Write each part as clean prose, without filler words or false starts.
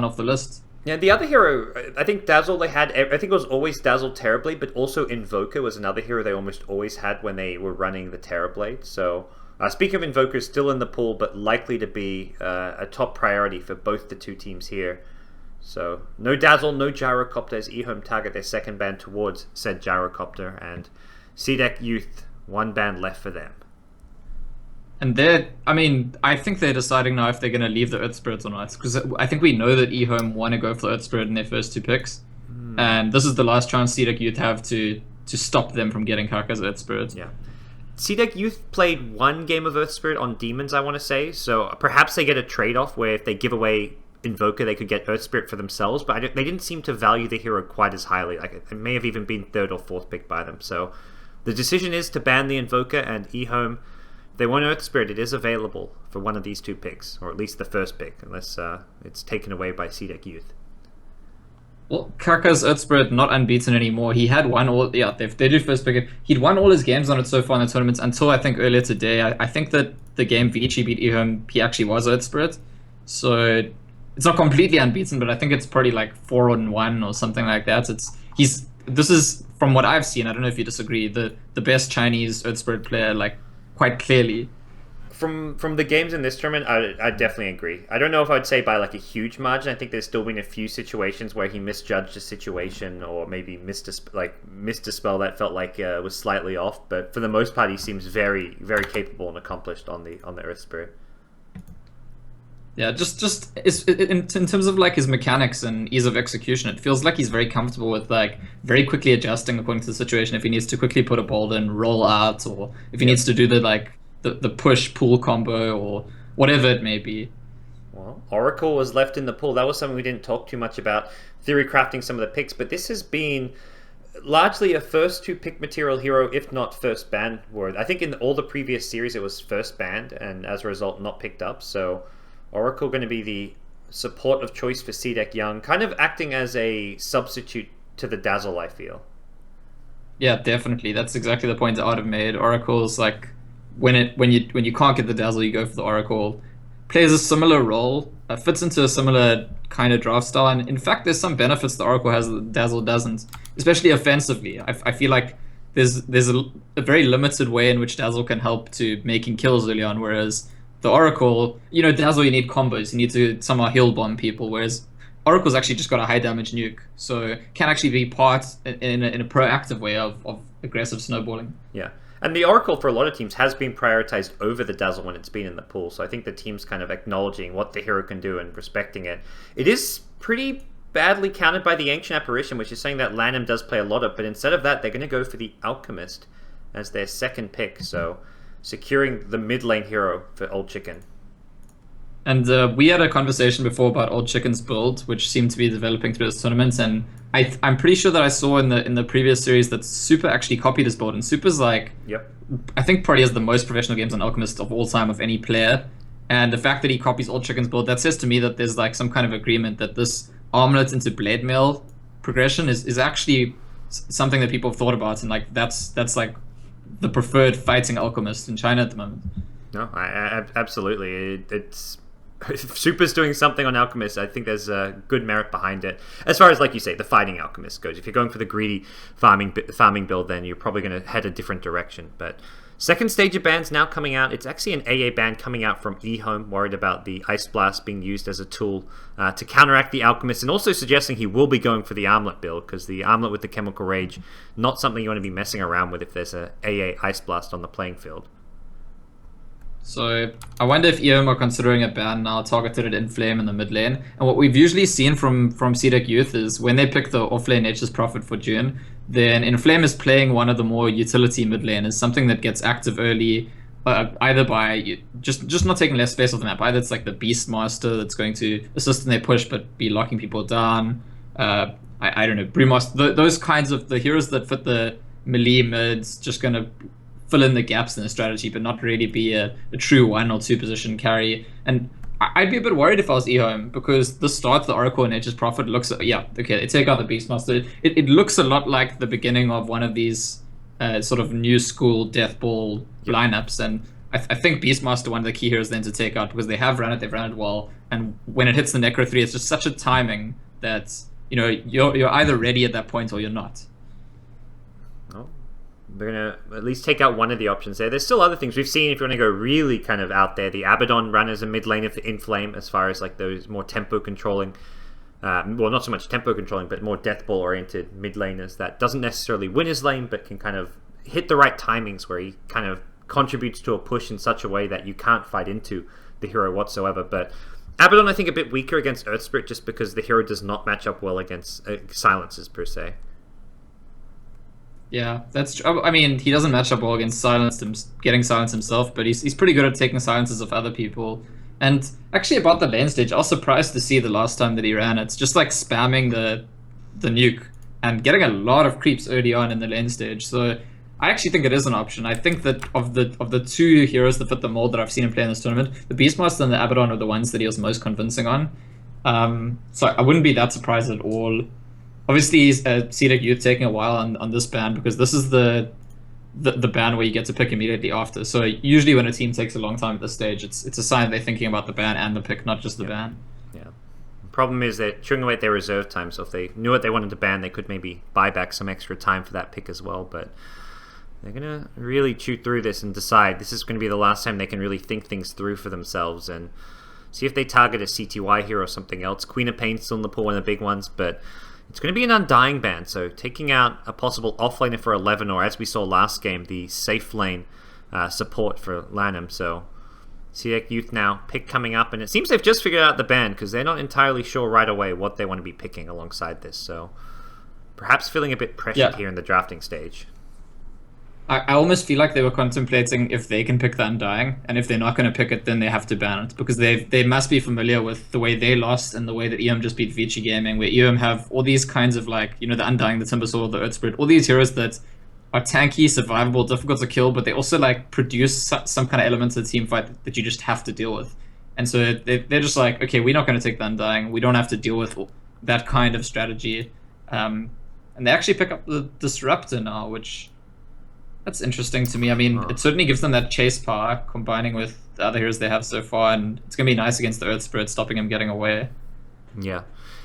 off the list. Yeah, the other hero, I think Dazzle they had, I think it was always Dazzle terribly, but also Invoker was another hero they almost always had when they were running the Terrorblade. So, speaking of Invokers, still in the pool, but likely to be a top priority for both the two teams here. So, no Dazzle, no Gyrocopter as EHOME target their second ban towards said Gyrocopter, and CDEC Youth, one ban left for them. And I think they're deciding now if they're going to leave the Earth Spirits or not. Because I think we know that EHOME want to go for the Earth Spirit in their first two picks. And this is the last chance CDEC Youth have to stop them from getting Kaka's Earth Spirit. Yeah. CDEC Youth played one game of Earth Spirit on Demons, I want to say. So perhaps they get a trade-off where if they give away Invoker, they could get Earth Spirit for themselves. But they didn't seem to value the hero quite as highly. Like it may have even been third or fourth pick by them. So the decision is to ban the Invoker, and EHOME, they want Earth Spirit, it is available for one of these two picks, or at least the first pick, unless it's taken away by CDEC Youth. Well, Kaka's Earth Spirit not unbeaten anymore. He had won all. Yeah, they do first pick. He'd won all his games on it so far in the tournaments until I think earlier today. I think that the game Vici beat EHOME, he actually was Earth Spirit, so it's not completely unbeaten, but I think it's probably like 4-1 or something like that. This is from what I've seen. I don't know if you disagree. The best Chinese Earth Spirit player, like, quite clearly. From the games in this tournament, I definitely agree. I don't know if I would say by like a huge margin. I think there's still been a few situations where he misjudged a situation or maybe missed a spell that felt like was slightly off. But for the most part, he seems very, very capable and accomplished on the Earth Spirit. Yeah, just in terms of like his mechanics and ease of execution, it feels like he's very comfortable with like very quickly adjusting according to the situation. If he needs to quickly put a bolt in, roll out, or if he needs to do the push pull combo or whatever it may be. Well, Oracle was left in the pool. That was something we didn't talk too much about, theory crafting some of the picks, but this has been largely a first two pick material hero, if not first ban word. I think in all the previous series it was first banned and as a result not picked up. So Oracle going to be the support of choice for CDEC Young, kind of acting as a substitute to the Dazzle, I feel. Yeah, definitely. That's exactly the point that I'd have made. Oracle's like when you can't get the Dazzle, you go for the Oracle. Plays a similar role, fits into a similar kind of draft style, and in fact, there's some benefits the Oracle has that the Dazzle doesn't, especially offensively. I feel like there's a very limited way in which Dazzle can help to making kills early on, whereas the Oracle, Dazzle, you need combos. You need to somehow heal bomb people, whereas Oracle's actually just got a high damage nuke, so can actually be part in a proactive way of aggressive snowballing. Yeah, and the Oracle for a lot of teams has been prioritized over the Dazzle when it's been in the pool, so I think the team's kind of acknowledging what the hero can do and respecting it. It is pretty badly countered by the Ancient Apparition, which is saying that Lanham does play a lot of, but instead of that, they're going to go for the Alchemist as their second pick, so securing the mid lane hero for Old Chicken. And we had a conversation before about Old Chicken's build, which seemed to be developing through this tournament, and I'm pretty sure that I saw in the previous series that Super actually copied his build, and Super's like, yep, I think probably has the most professional games on Alchemist of all time of any player, and the fact that he copies Old Chicken's build, that says to me that there's like some kind of agreement that this Armlet into Blade Mail progression is actually something that people have thought about, and like that's like the preferred fighting Alchemist in China at the moment. No, absolutely. It's if Super's doing something on Alchemist, I think there's good merit behind it. As far as, like you say, the fighting Alchemist goes. If you're going for the greedy farming build, then you're probably going to head a different direction. But second stage of bans now coming out. It's actually an AA ban coming out from EHOME, worried about the Ice Blast being used as a tool to counteract the Alchemist, and also suggesting he will be going for the Armlet build, because the Armlet with the Chemical Rage, not something you want to be messing around with if there's a AA Ice Blast on the playing field. So I wonder if EHOME are considering a ban now targeted at Inflame in the mid lane. And what we've usually seen from CDEC Youth is when they pick the offlane Nature's Prophet for June, then Inflame is playing one of the more utility mid laners, something that gets active early, either by just not taking less space off the map. Either it's like the Beastmaster that's going to assist in their push but be locking people down. I don't know, Brewmaster, those kinds of the heroes that fit the melee mids, just going to fill in the gaps in the strategy, but not really be a true 1 or 2 position carry. And I'd be a bit worried if I was EHOME, because the start of the Oracle and Nature's Prophet looks, yeah, okay, they take out the Beastmaster. It looks a lot like the beginning of one of these sort of new school Death Ball lineups, and I think Beastmaster one of the key heroes then to take out, because they have run it, they've run it well, and when it hits the Necro 3, it's just such a timing that, you know, you're either ready at that point or you're not. Well, we're going to at least take out one of the options there. There's still other things we've seen if you want to go really kind of out there. The Abaddon run as a mid lane of the Inflame, as far as like those more tempo controlling, well, not so much tempo controlling, but more death ball oriented mid laners that doesn't necessarily win his lane, but can kind of hit the right timings where he kind of contributes to a push in such a way that you can't fight into the hero whatsoever. But Abaddon, I think, a bit weaker against Earth Spirit just because the hero does not match up well against silences per se. Yeah, that's true. I mean, he doesn't match up well against getting silenced himself, but he's pretty good at taking silences of other people. And actually, about the lane stage, I was surprised to see the last time that he ran. It's just like spamming the nuke and getting a lot of creeps early on in the lane stage. So I actually think it is an option. I think that of the two heroes that fit the mold that I've seen him play in this tournament, the Beastmaster and the Abaddon are the ones that he was most convincing on. So I wouldn't be that surprised at all. Obviously, CDEC.Y taking a while on this ban because this is the ban where you get to pick immediately after. So usually when a team takes a long time at this stage, it's a sign they're thinking about the ban and the pick, not just the ban. Yeah. The problem is they're chewing away at their reserve time, so if they knew what they wanted to ban, they could maybe buy back some extra time for that pick as well. But they're going to really chew through this and decide this is going to be the last time they can really think things through for themselves and see if they target a CTY here or something else. Queen of Pain's still in the pool, one of the big ones, but it's going to be an Undying ban, so taking out a possible offlaner for 11, or as we saw last game, the safe lane support for Lanham. So CDEC.Y now pick coming up, and it seems they've just figured out the ban because they're not entirely sure right away what they want to be picking alongside this. So perhaps feeling a bit pressured here in the drafting stage. I almost feel like they were contemplating if they can pick the Undying, and if they're not going to pick it, then they have to ban it, because they must be familiar with the way they lost and the way that EHOME just beat Vici Gaming, where EHOME have all these kinds of, like, you know, the Undying, the Timbersaw, the Earth Spirit, all these heroes that are tanky, survivable, difficult to kill, but they also like produce some kind of elements of the team fight that you just have to deal with. And so they're just like, okay, we're not going to take the Undying, we don't have to deal with that kind of strategy. And they actually pick up the Disruptor now, which... that's interesting to me. I mean, it certainly gives them that chase power, combining with the other heroes they have so far, and it's going to be nice against the Earth Spirit, stopping him getting away. Yeah.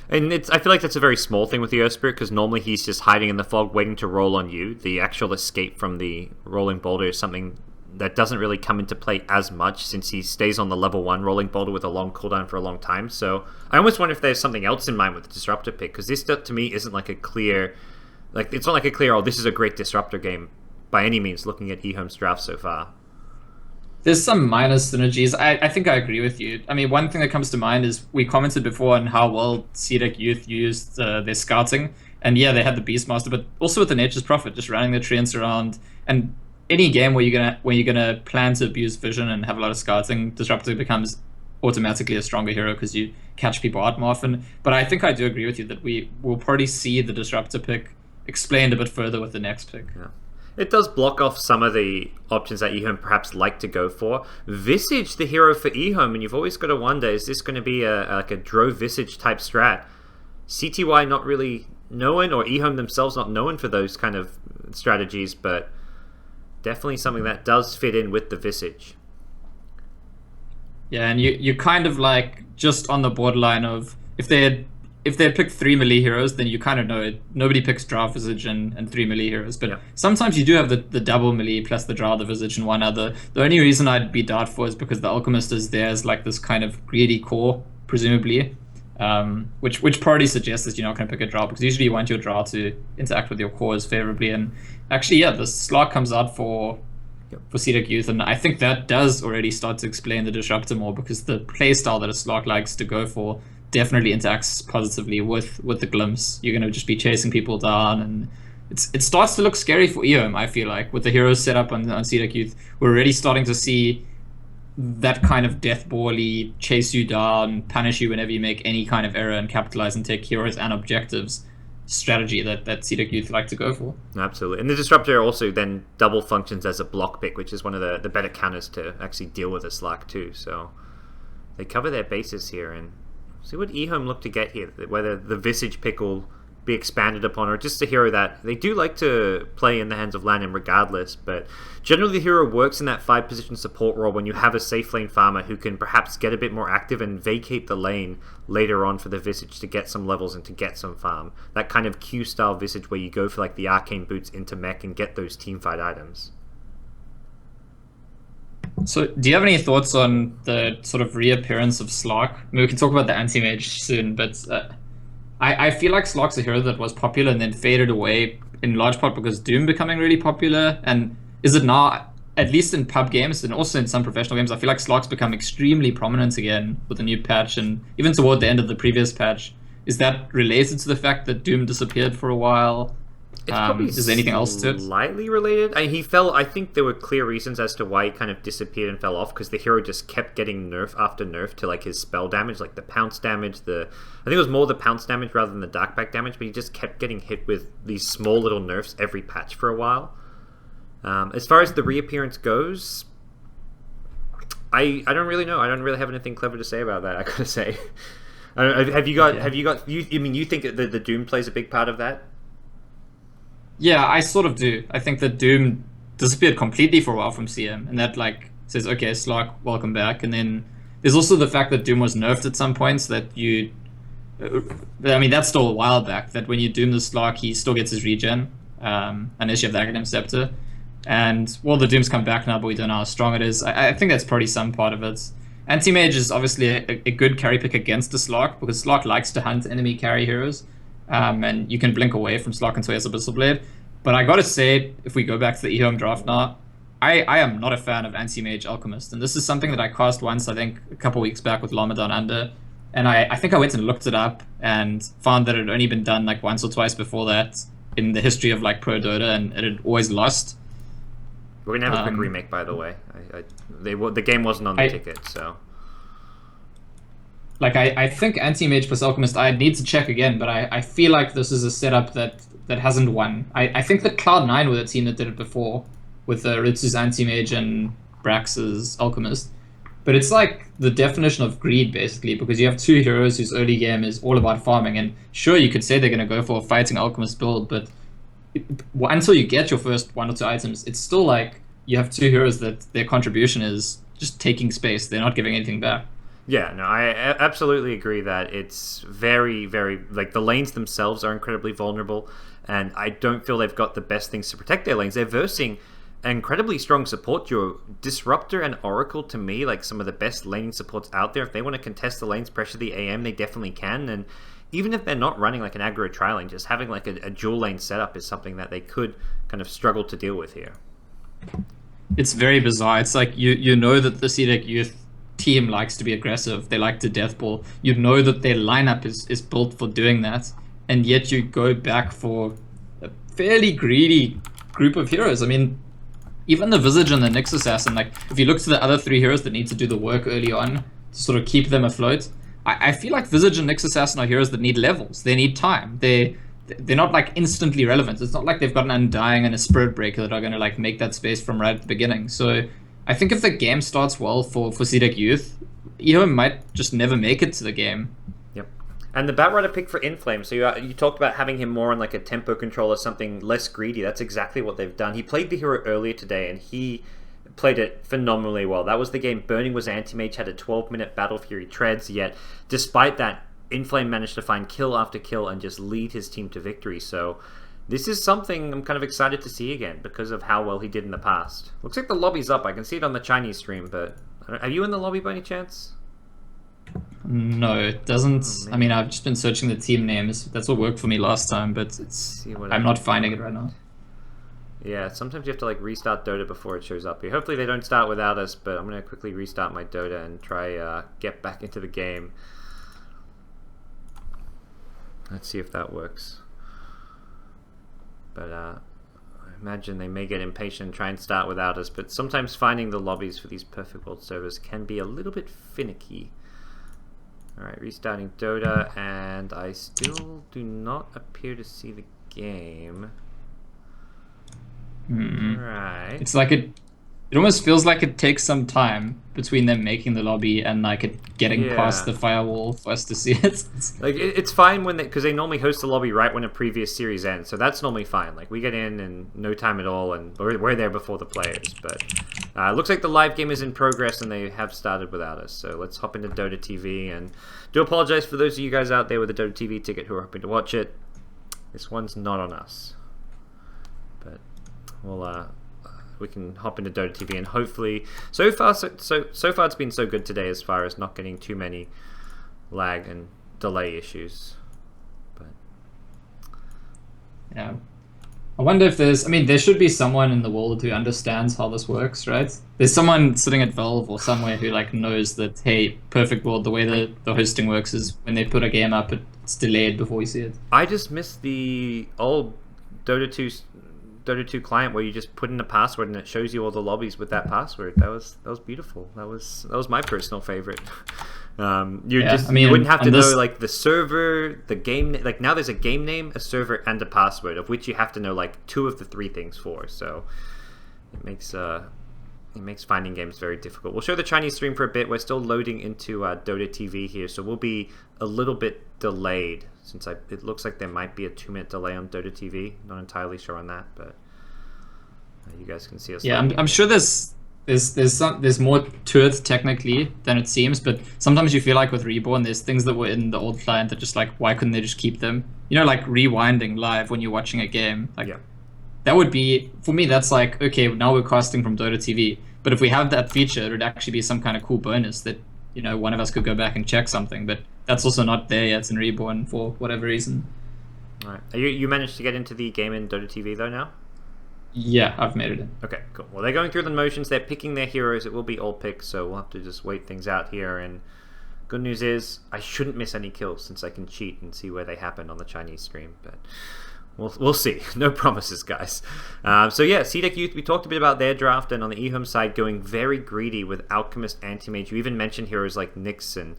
And I feel like that's a very small thing with the Earth Spirit, because normally he's just hiding in the fog, waiting to roll on you. The actual escape from the rolling boulder is something that doesn't really come into play as much, since he stays on the level 1 rolling boulder with a long cooldown for a long time. So I almost wonder if there's something else in mind with the Disruptor pick, because this, to me, isn't like a clear... like, it's not like a clear, oh, this is a great Disruptor game by any means, looking at EHOME's draft so far. There's some minor synergies. I think I agree with you. I mean, one thing that comes to mind is we commented before on how well CDEC.Y used their scouting. And yeah, they had the Beastmaster, but also with the Nature's Prophet, just running the treants around. And any game where you're gonna plan to abuse vision and have a lot of scouting, Disruptor becomes automatically a stronger hero because you catch people out more often. But I think I do agree with you that we will probably see the Disruptor pick explained a bit further with the next pick. Yeah. It does block off some of the options that EHOME perhaps like to go for. Visage, the hero for EHOME, and you've always got to wonder, is this going to be like a Drove Visage type strat? CTY not really known, or EHOME themselves not known for those kind of strategies, but definitely something that does fit in with the Visage. Yeah, and you kind of like just on the borderline of if they had picked 3 melee heroes, then you kind of know it. Nobody picks Drow, Visage, and 3 melee heroes. But sometimes you do have the double melee plus the Drow, the Visage, and one other. The only reason I'd be doubtful is because the Alchemist is there as like this kind of greedy core, presumably. Which probably suggests that you're not going to pick a Drow, because usually you want your Drow to interact with your cores favorably. And actually, yeah, the Slark comes out for CDEC.Y, and I think that does already start to explain the Disruptor more, because the playstyle that a Slark likes to go for definitely interacts positively with the Glimpse. You're going to just be chasing people down, and it starts to look scary for EHOME, I feel like. With the heroes set up on CDEC.Y, we're already starting to see that kind of death ball-y, chase you down, punish you whenever you make any kind of error, and capitalize and take heroes and objectives strategy that CDEC.Y like to go for. Absolutely. And the Disruptor also then double functions as a block pick, which is one of the better counters to actually deal with a Slark too. So they cover their bases here, and see what EHOME look to get here, whether the Visage pick will be expanded upon, or just a hero that they do like to play in the hands of Landon regardless, but generally the hero works in that 5 position support role when you have a safe lane farmer who can perhaps get a bit more active and vacate the lane later on for the Visage to get some levels and to get some farm. That kind of Q style Visage where you go for like the arcane boots into mech and get those teamfight items. So, do you have any thoughts on the sort of reappearance of Slark? I mean, we can talk about the anti-mage soon, but I feel like Slark's a hero that was popular and then faded away in large part because Doom becoming really popular. And is it now, at least in pub games and also in some professional games, I feel like Slark's become extremely prominent again with the new patch and even toward the end of the previous patch. Is that related to the fact that Doom disappeared for a while? It's probably is there anything else to it? Slightly related. He fell. I think there were clear reasons as to why he kind of disappeared and fell off, because the hero just kept getting nerf after nerf to like his spell damage, like the pounce damage. I think it was more the pounce damage rather than the darkback damage, but he just kept getting hit with these small little nerfs every patch for a while. As far as the reappearance goes, I don't really know. I don't really have anything clever to say about that, I gotta say. Have you got? I mean, you think that the Doom plays a big part of that? Yeah, I sort of do. I think that Doom disappeared completely for a while from CM, and that like says, okay, Slark, welcome back. And then there's also the fact that Doom was nerfed at some points. That I mean, that's still a while back. That when you Doom the Slark, he still gets his regen, unless you have the Academic Scepter. And well, the Dooms come back now, but we don't know how strong it is. I think that's probably some part of it. Anti-Mage is obviously a good carry pick against the Slark, because Slark likes to hunt enemy carry heroes. And you can blink away from Slark until he has Abyssal Blade. But I gotta say, if we go back to the EHOME draft now, I am not a fan of Anti-Mage Alchemist. And this is something that I cast once, I think, a couple weeks back with Llama Down Under. And I think I went and looked it up and found that it had only been done like once or twice before that in the history of like Pro Dota, and it had always lost. We're gonna have a quick remake, by the way. The game wasn't on the ticket, so... Like, I think Anti-Mage plus Alchemist, I need to check again, but I feel like this is a setup that hasn't won. I think that Cloud9 were the team that did it before, with Ritsu's Anti-Mage and Brax's Alchemist. But it's like the definition of greed, basically, because you have two heroes whose early game is all about farming, and sure, you could say they're going to go for a fighting Alchemist build, but until you get your first 1 or 2 items, it's still like you have two heroes that their contribution is just taking space. They're not giving anything back. Yeah, no, I absolutely agree that it's very, very... Like, the lanes themselves are incredibly vulnerable, and I don't feel they've got the best things to protect their lanes. They're versing an incredibly strong support duo. Disruptor and Oracle, to me, like some of the best laning supports out there. If they want to contest the lanes, pressure the AM, they definitely can, and even if they're not running like an aggro tri lane, just having like a dual lane setup is something that they could kind of struggle to deal with here. It's very bizarre. It's like you know that the CDEC Youth team likes to be aggressive. They like to deathball. You know that their lineup is built for doing that, and yet you go back for a fairly greedy group of heroes. I mean, even the Visage and the Nyx Assassin, like if you look to the other 3 heroes that need to do the work early on to sort of keep them afloat, I feel like Visage and Nyx Assassin are heroes that need levels. They need time. They're not like instantly relevant. It's not like they've got an Undying and a Spirit Breaker that are going to like make that space from right at the beginning. So I think if the game starts well for CDEC Youth, EHOME might just never make it to the game. Yep. And the Batrider pick for Inflame, so you talked about having him more on like a tempo control or something less greedy. That's exactly what they've done. He played the hero earlier today, and he played it phenomenally well. That was the game. Burning was Anti-Mage, had a 12-minute Battle Fury treads, yet despite that, Inflame managed to find kill after kill and just lead his team to victory. So this is something I'm kind of excited to see again because of how well he did in the past. Looks like the lobby's up. I can see it on the Chinese stream, but are you in the lobby by any chance? No, it doesn't. I mean, I've just been searching the team names. That's what worked for me last time, but I'm not finding it right now. Yeah, sometimes you have to like restart Dota before it shows up here. Hopefully they don't start without us, but I'm going to quickly restart my Dota and try get back into the game. Let's see if that works. But I imagine they may get impatient and try and start without us, but sometimes finding the lobbies for these Perfect World servers can be a little bit finicky. Alright, restarting Dota, and I still do not appear to see the game. Right. It's like it almost feels like it takes some time. between them making the lobby and like it getting past the firewall for us to see it. Like it's fine when because they normally host the lobby right when a previous series ends, so that's normally fine. Like we get in no time at all, and we're there before the players. But it looks like the live game is in progress, and they have started without us. So let's hop into Dota TV, and do apologize for those of you guys out there with a Dota TV ticket who are hoping to watch it. This one's not on us, but we'll we can hop into Dota TV, and hopefully so far it's been so good today as far as not getting too many lag and delay issues. But yeah, I wonder if there should be someone in the world who understands how this works, right? There's someone sitting at Valve or somewhere who like knows that, hey, perfect world, the way the hosting works is when they put a game up, it's delayed before we see it. I just missed the old Dota 2 client where you just put in a password and it shows you all the lobbies with that password. That was beautiful. That was my personal favorite. You wouldn't have to know like the server, the game. Like now there's a game name, a server, and a password, of which you have to know like 2 of the 3 things for. So it makes finding games very difficult. We'll show the Chinese stream for a bit. We're still loading into Dota TV here, so we'll be a little bit delayed since it looks like there might be a 2-minute delay on Dota TV. Not entirely sure on that, but you guys can see us. Yeah, I'm sure there's more to it technically than it seems, but sometimes you feel like with Reborn, there's things that were in the old client that just like, why couldn't they just keep them? You know, like rewinding live when you're watching a game. Like, yeah. That would be, for me, that's like, okay, now we're casting from Dota TV. But if we have that feature, it would actually be some kind of cool bonus that, you know, one of us could go back and check something. But that's also not there yet in Reborn for whatever reason. All right. You managed to get into the game in Dota TV, though, now? Yeah, I've made it in. Okay, cool. Well, they're going through the motions. They're picking their heroes. It will be all picks, so we'll have to just wait things out here. And good news is I shouldn't miss any kills since I can cheat and see where they happen on the Chinese stream. But we'll see. No promises, guys. So yeah, CDEC.Y, we talked a bit about their draft, and on the EHOME side, going very greedy with Alchemist, Anti-Mage. You even mentioned heroes like Nyx, and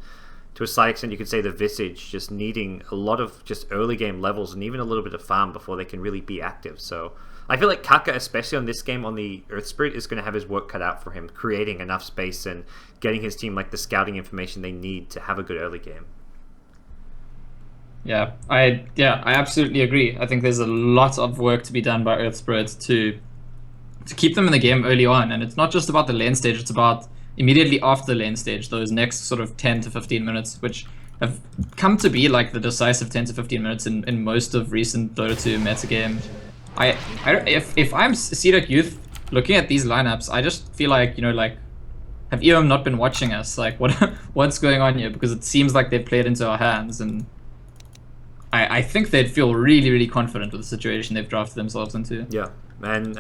to a slight extent, you could say the Visage, just needing a lot of just early game levels and even a little bit of farm before they can really be active. So I feel like Kaka, especially on this game on the Earth Spirit, is going to have his work cut out for him, creating enough space and getting his team like the scouting information they need to have a good early game. Yeah, I absolutely agree. I think there's a lot of work to be done by Earth Spirit to keep them in the game early on, and it's not just about the lane stage, it's about immediately after the lane stage, those next sort of 10 to 15 minutes, which have come to be like the decisive 10 to 15 minutes in most of recent Dota 2 metagame. If I'm CDEC.Y looking at these lineups, I just feel like, you know, like, have EHOME not been watching us? Like, what's going on here? Because it seems like they've played into our hands, and I think they'd feel really, really confident with the situation they've drafted themselves into. Yeah, and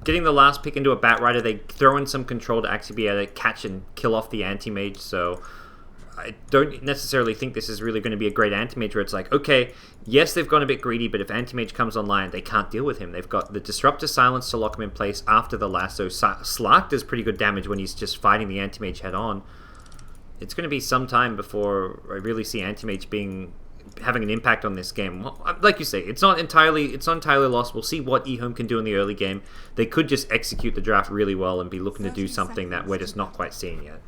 getting the last pick into a Batrider, they throw in some control to actually be able to catch and kill off the Anti-Mage. So I don't necessarily think this is really going to be a great Anti-Mage where it's like, okay, yes, they've gone a bit greedy, but if Anti-Mage comes online, they can't deal with him. They've got the Disruptor Silence to lock him in place after the lasso. Slark does pretty good damage when he's just fighting the Anti-Mage head on. It's going to be some time before I really see Anti-Mage having an impact on this game. Well, like you say, it's not entirely lost. We'll see what EHOME can do in the early game. They could just execute the draft really well and be looking to do something that we're just not quite seeing yet.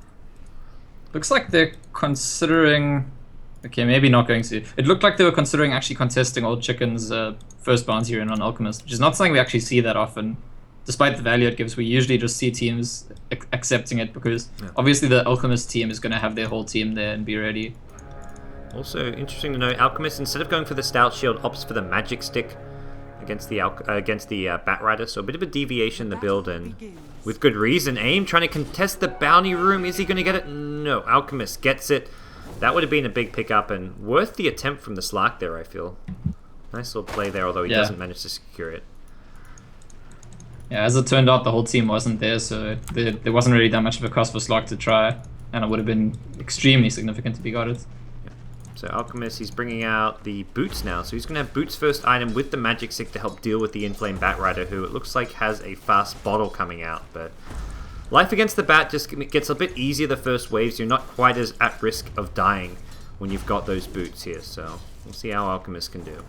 Looks like they're considering... Okay, maybe not going to. It looked like they were considering actually contesting Old Chicken's first bounty run on Alchemist, which is not something we actually see that often. Despite the value it gives, we usually just see teams accepting it because obviously the Alchemist team is going to have their whole team there and be ready. Also, interesting to note, Alchemist, instead of going for the Stout Shield, opts for the Magic Stick against the Batrider, so a bit of a deviation in the build, and with good reason. AIM trying to contest the bounty room. Is he going to get it? No, Alchemist gets it. That would have been a big pickup, and worth the attempt from the Slark there, I feel. Nice little play there, although he doesn't manage to secure it. Yeah, as it turned out, the whole team wasn't there, so there wasn't really that much of a cost for Slark to try, and it would have been extremely significant if he got it. So Alchemist, he's bringing out the Boots now. So he's going to have Boots first item with the Magic Stick to help deal with the Inflame Batrider, who it looks like has a fast bottle coming out. But life against the Bat just gets a bit easier the first waves. You're not quite as at risk of dying when you've got those Boots here. So we'll see how Alchemist can do.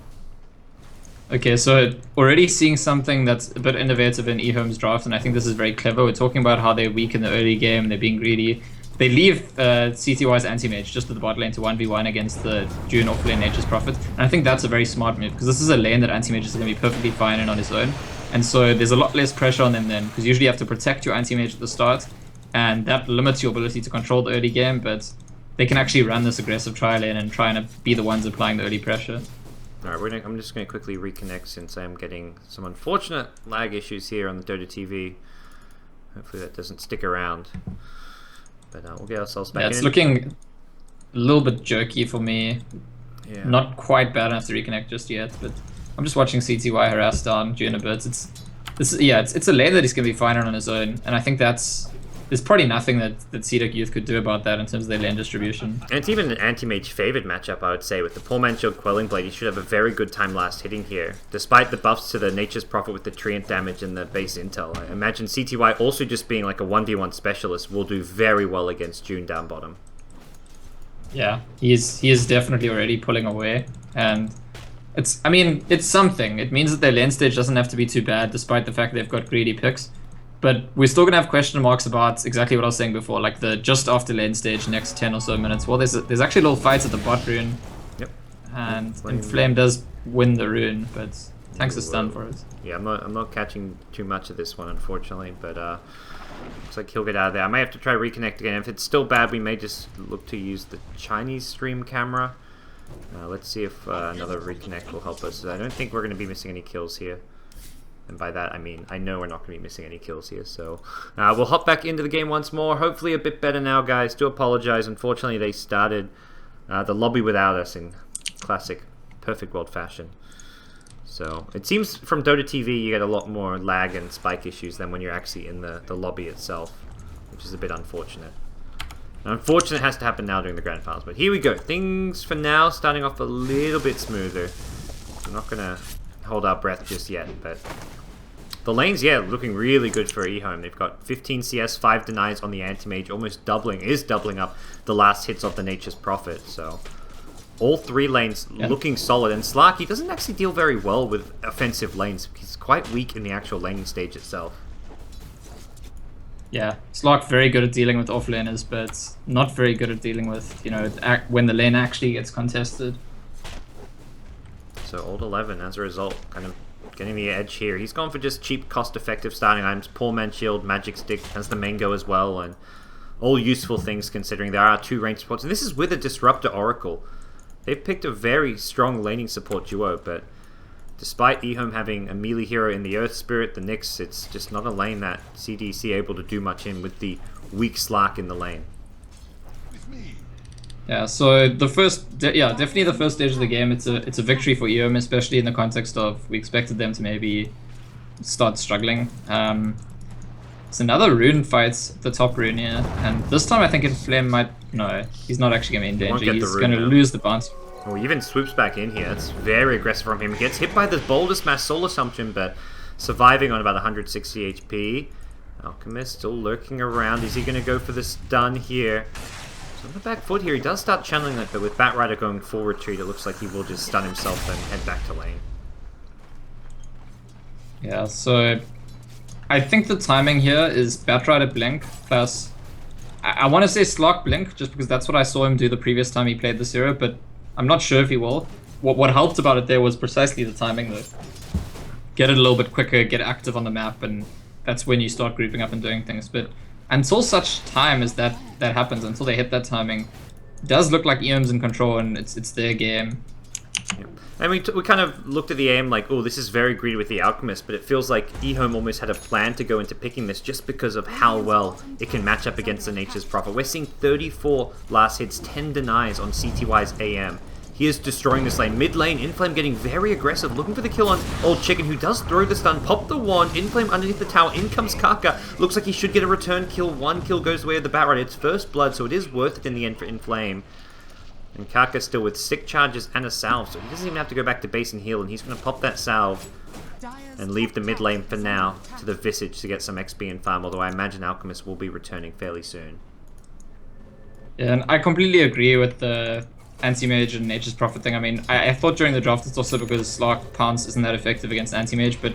Okay, so already seeing something that's a bit innovative in EHOME's draft, and I think this is very clever. We're talking about how they're weak in the early game, they're being greedy. They leave CTY's anti-mage just at the bot lane to 1v1 against the June off-lane Nature's Prophet. And I think that's a very smart move, because this is a lane that anti-mage is going to be perfectly fine in on his own. And so there's a lot less pressure on them then, because usually you have to protect your anti-mage at the start, and that limits your ability to control the early game, but they can actually run this aggressive tri lane and try and be the ones applying the early pressure. Alright, I'm just going to quickly reconnect since I'm getting some unfortunate lag issues here on the Dota TV. Hopefully that doesn't stick around. But we'll get ourselves back in. It's looking a little bit jerky for me. Yeah. Not quite bad enough to reconnect just yet, but I'm just watching CDEC.Y harass down June a bit. It's a lane that he's going to be fine on his own, and I think there's probably nothing that CDEC.Y could do about that in terms of their lane distribution. And it's even an anti-mage favored matchup, I would say. With the Poor Man's Shield Quelling Blade, he should have a very good time last hitting here. Despite the buffs to the Nature's Prophet with the Treant damage and the base intel, I imagine CTY also just being like a 1v1 specialist will do very well against June down bottom. Yeah, he is definitely already pulling away, and it's something. It means that their lane stage doesn't have to be too bad, despite the fact they've got greedy picks. But we're still going to have question marks about exactly what I was saying before, like the just after lane stage, next 10 or so minutes. Well, there's actually little fights at the bot rune. Yep. And Inflame does win the rune, but Tanks is stunned for it. Yeah, I'm not catching too much of this one, unfortunately, but looks like he'll get out of there. I may have to try to reconnect again. If it's still bad, we may just look to use the Chinese stream camera. Let's see if another reconnect will help us. I don't think we're going to be missing any kills here. And by that, I mean, I know we're not going to be missing any kills here. So we'll hop back into the game once more. Hopefully a bit better now, guys. Do apologize. Unfortunately, they started the lobby without us in classic Perfect World fashion. So it seems from Dota TV you get a lot more lag and spike issues than when you're actually in the lobby itself, which is a bit unfortunate. And unfortunately, it has to happen now during the Grand Finals. But here we go. Things for now starting off a little bit smoother. I'm not going to hold our breath just yet, but the lanes, yeah, looking really good for EHOME. They've got 15 CS, 5 denies on the anti-mage, almost doubling up the last hits of the Nature's Prophet. So all three lanes looking solid. And Slarky doesn't actually deal very well with offensive lanes. He's quite weak in the actual laning stage itself. Yeah, Slark very good at dealing with offlaners, but not very good at dealing with, you know, when the lane actually gets contested. So Old 11, as a result, kind of getting the edge here. He's gone for just cheap, cost-effective starting items. Poor Man's Shield, Magic Stick as the main go as well, and all useful things considering there are 2 ranged supports. And this is with a Disruptor Oracle. They've picked a very strong laning support duo, but despite EHOME having a melee hero in the Earth Spirit, the Nyx, it's just not a lane that CDEC able to do much in with the weak Slark in the lane. Yeah, so definitely the first stage of the game, it's a victory for EHOME, especially in the context of we expected them to maybe start struggling. It's another rune fight at the top rune here, and this time I think Inflame he's not actually going to be in danger. He's going to lose the bounce. Oh, he even swoops back in here. That's very aggressive from him. He gets hit by the boulder smash soul assumption, but surviving on about 160 HP. Alchemist still lurking around. Is he going to go for the stun here? So on the back foot here, he does start channeling it, but with Bat-Rider going full retreat, it looks like he will just stun himself and head back to lane. Yeah, so I think the timing here is Bat-Rider Blink plus... I want to say Slark Blink, just because that's what I saw him do the previous time he played this hero, but I'm not sure if he will. What helped about it there was precisely the timing, though. Get it a little bit quicker, get active on the map, and that's when you start grouping up and doing things. But until such time as that happens, until they hit that timing, it does look like EHOME's in control and it's their game. Yeah. And we kind of looked at the aim like, oh, this is very greedy with the Alchemist, but it feels like EHOME almost had a plan to go into picking this just because of how well it can match up against the Nature's Prophet. We're seeing 34 last hits, 10 denies on CTY's AM. He is destroying this lane. Mid lane, Inflame getting very aggressive, looking for the kill on Old Chicken, who does throw the stun, pop the wand, Inflame underneath the tower, in comes Kaka. Looks like he should get a return kill. 1 kill goes away with the Bat-Rider. It's first blood, so it is worth it in the end for Inflame. And Kaka still with sick charges and a salve, so he doesn't even have to go back to base and heal, and he's going to pop that salve and leave the mid lane for now to the Visage to get some XP and farm, although I imagine Alchemist will be returning fairly soon. Yeah, and I completely agree with the anti-mage and Nature's Prophet thing. I mean, I thought during the draft it's also because Slark Pounce isn't that effective against anti-mage, but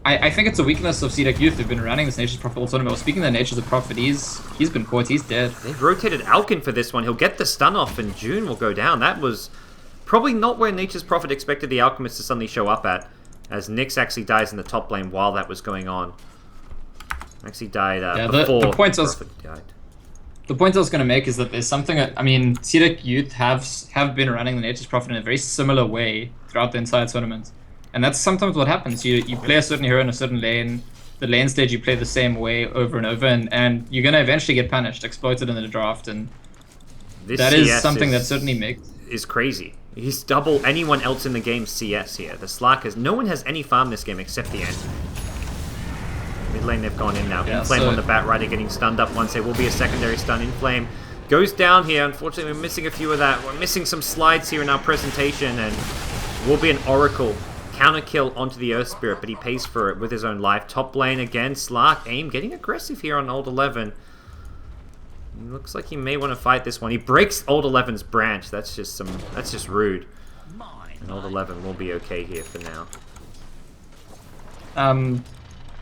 I think it's a weakness of CDEC Youth who've been running this Nature's Prophet all tournament. Well, speaking of Nature's Prophet, he's been caught, he's dead. They've rotated Alkin for this one. He'll get the stun off and June will go down. That was probably not where Nature's Prophet expected the Alchemist to suddenly show up at, as Nyx actually dies in the top lane while that was going on. Actually died before the point Prophet died. The point I was going to make is that there's something I mean, CDEC Youth have been running the Nature's Prophet in a very similar way throughout the entire tournament. And that's sometimes what happens. You play a certain hero in a certain lane, the lane stage you play the same way over and over, and you're going to eventually get punished, exploited in the draft, and that is something that certainly makes... is crazy. He's double anyone else in the game's CS here. The Slackers, no one has any farm this game except the anti. Mid lane they've gone in now. Inflame on the Bat-Rider getting stunned up once. There will be a secondary stun. Inflame goes down here. Unfortunately, we're missing a few of that. We're missing some slides here in our presentation, and will be an Oracle counter kill onto the Earth Spirit, but he pays for it with his own life. Top lane again, Slark aim getting aggressive here on Old 11. Looks like he may want to fight this one. He breaks Old 11's branch. That's just rude. And Old 11 will be okay here for now.